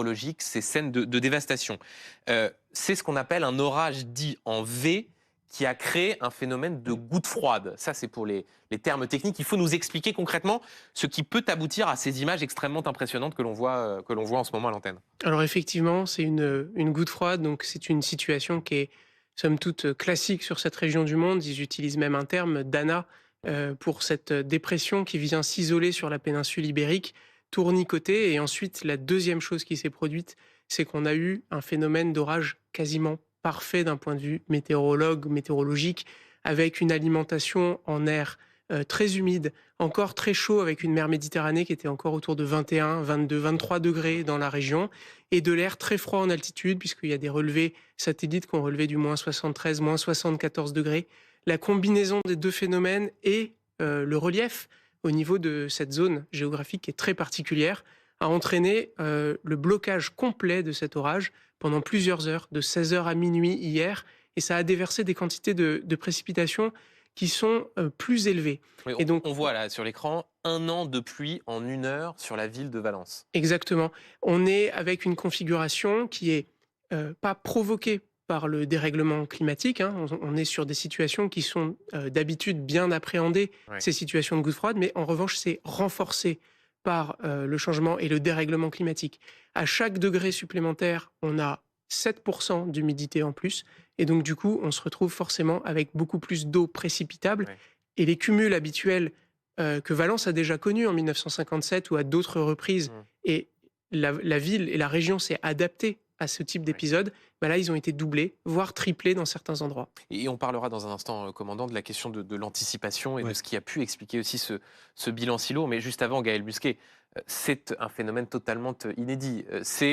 météorologiques, ces scènes de dévastation. C'est ce qu'on appelle un orage dit en V qui a créé un phénomène de goutte froide. Ça, c'est pour les termes techniques. Il faut nous expliquer concrètement ce qui peut aboutir à ces images extrêmement impressionnantes que l'on voit en ce moment à l'antenne. Alors effectivement, c'est une goutte froide, donc c'est une situation qui est somme toute classique sur cette région du monde. Ils utilisent même un terme, Dana, pour cette dépression qui vient s'isoler sur la péninsule ibérique, tournicoter. Et ensuite, la deuxième chose qui s'est produite, c'est qu'on a eu un phénomène d'orage quasiment parfait d'un point de vue météorologique, avec une alimentation en air très humide, encore très chaud, avec une mer Méditerranée qui était encore autour de 21, 22, 23 degrés dans la région, et de l'air très froid en altitude, puisqu'il y a des relevés satellites qui ont relevé du moins 73, moins 74 degrés. La combinaison des deux phénomènes et le relief au niveau de cette zone géographique qui est très particulière a entraîné le blocage complet de cet orage pendant plusieurs heures, de 16 heures à minuit hier, et ça a déversé des quantités de précipitations qui sont plus élevées. Oui, Et donc, on voit là sur l'écran 1 an de pluie en 1 heure sur la ville de Valence. exactement, on est avec une configuration qui est pas provoquée par le dérèglement climatique, hein. On est sur des situations qui sont d'habitude bien appréhendées, Ouais. ces situations de gouttes froides, mais en revanche, c'est renforcé par le changement et le dérèglement climatique. À chaque degré supplémentaire, on a 7% d'humidité en plus, et donc du coup, on se retrouve forcément avec beaucoup plus d'eau précipitable, Ouais. et les cumuls habituels que Valence a déjà connus en 1957 ou à d'autres reprises, Mm. et la ville et la région s'est adaptée à ce type Ouais. d'épisode, bah là, ils ont été doublés, voire triplés dans certains endroits. Et on parlera dans un instant, commandant, de la question de l'anticipation et de Ouais. ce qui a pu expliquer aussi ce bilan si lourd. Mais juste avant, Gaël Busquet, c'est un phénomène totalement inédit. C'est